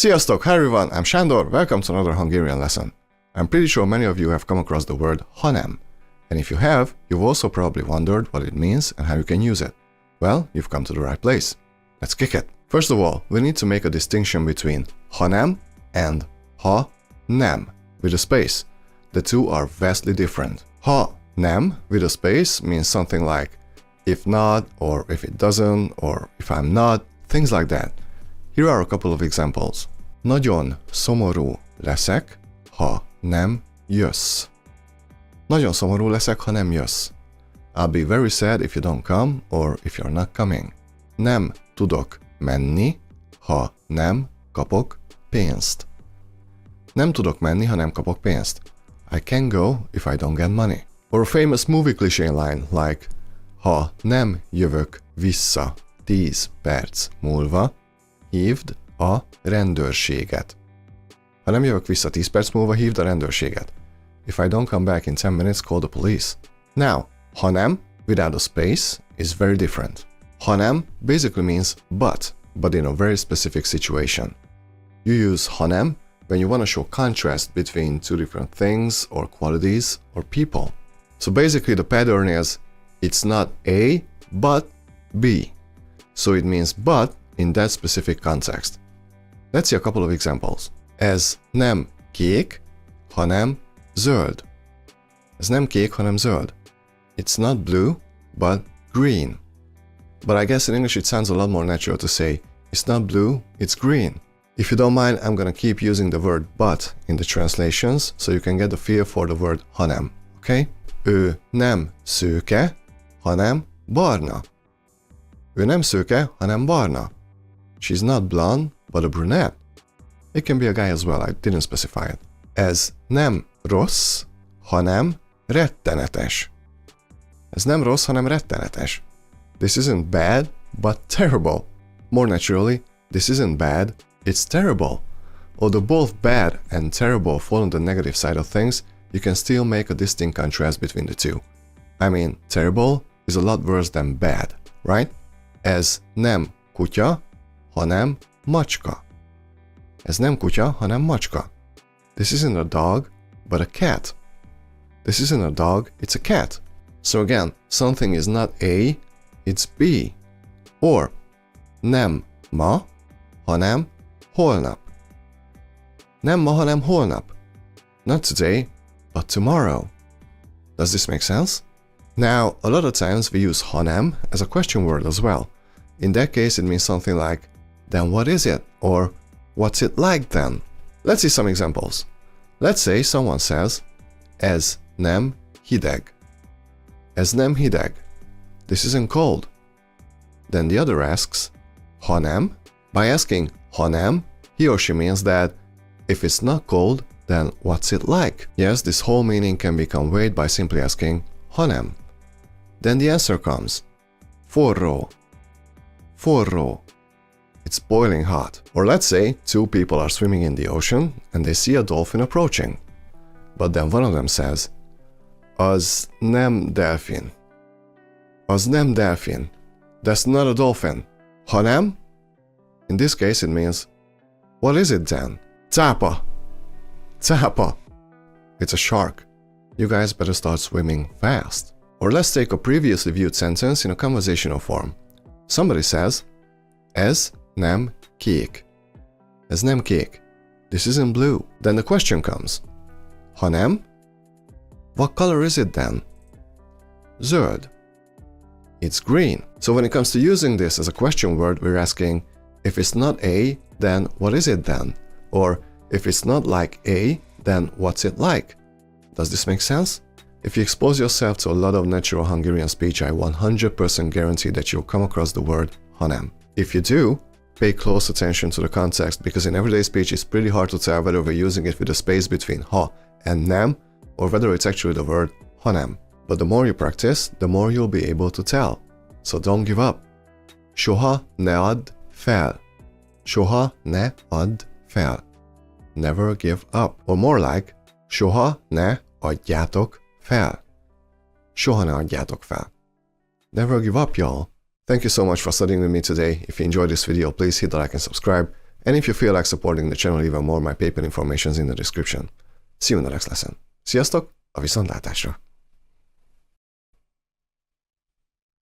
Sziasztok! Hi everyone, I'm Sándor, welcome to another Hungarian lesson. I'm pretty sure many of you have come across the word Hanem, and if you have, you've also probably wondered what it means and how you can use it. Well, you've come to the right place. Let's kick it. First of all, we need to make a distinction between Hanem and Ha-nem with a space. The two are vastly different. Ha-nem with a space means something like if not, or if it doesn't, or if I'm not, things like that. Here are a couple of examples. Nagyon szomorú leszek, ha nem jössz. Nagyon szomorú leszek, ha nem jössz. I'll be very sad if you don't come, or if you're not coming. Nem tudok menni, ha nem kapok pénzt. Nem tudok menni, ha nem kapok pénzt. I can't go if I don't get money. Or a famous movie cliché line like ha nem jövök vissza 10 perc múlva, hívd a rendőrséget. Ha nem jövök vissza 10 perc múlva, hívd a rendőrséget. If I don't come back in 10 minutes, call the police. Now, hanem without a space is very different. Hanem basically means but in a very specific situation. You use hanem when you want to show contrast between two different things or qualities or people. So basically the pattern is it's not A, but B. So it means but in that specific context. Let's see a couple of examples. Ez nem kék, hanem zöld. Ez nem kék, hanem zöld. It's not blue, but green. But I guess in English it sounds a lot more natural to say it's not blue, it's green. If you don't mind, I'm gonna keep using the word but in the translations so you can get the feel for the word hanem, okay? Ő nem szőke, hanem barna. Ő nem szőke, hanem barna. She's not blonde, but a brunette. It can be a guy as well, I didn't specify it. Ez nem rossz, hanem rettenetes. Ez nem rossz, hanem rettenetes. This isn't bad, but terrible. More naturally, this isn't bad, it's terrible. Although both bad and terrible fall on the negative side of things, you can still make a distinct contrast between the two. I mean, terrible is a lot worse than bad, right? Ez nem kutya, hanem macska. Ez nem kutya, hanem macska. This isn't a dog, but a cat. This isn't a dog, it's a cat. So again, something is not A, it's B. Or, nem ma, hanem holnap. Nem ma, hanem holnap. Not today, but tomorrow. Does this make sense? Now, a lot of times we use hanem as a question word as well. In that case, it means something like, then what is it? Or, what's it like then? Let's see some examples. Let's say someone says, ez nem hideg. Ez nem hideg. This isn't cold. Then the other asks, hanem? By asking hanem, he or she means that if it's not cold, then what's it like? Yes, this whole meaning can be conveyed by simply asking hanem. Then the answer comes, forró. Forró. It's boiling hot. Or let's say two people are swimming in the ocean and they see a dolphin approaching. But then one of them says, az nem delfin. Az nem delfin. That's not a dolphin. Hanem? In this case it means, what is it then? Cápa. Cápa. It's a shark. You guys better start swimming fast. Or let's take a previously viewed sentence in a conversational form. Somebody says, ez nem kék. Ez nem kék. This isn't blue. Then the question comes, hanem? What color is it then? Zöld. It's green. So when it comes to using this as a question word, we're asking, if it's not A, then what is it then? Or if it's not like A, then what's it like? Does this make sense? If you expose yourself to a lot of natural Hungarian speech, I 100% guarantee that you'll come across the word hanem. If you do, pay close attention to the context because in everyday speech it's pretty hard to tell whether we're using it with a space between ha and nem or whether it's actually the word hanem. But the more you practice, the more you'll be able to tell. So don't give up. Soha ne add fel. Soha ne add fel. Never give up. Or more like, soha ne adjátok fel. Soha ne adjátok fel. Never give up, y'all. Thank you so much for studying with me today. If you enjoyed this video, please hit the like and subscribe. And if you feel like supporting the channel even more, my PayPal information is in the description. See you in the next lesson. Sziasztok, a viszontlátásra!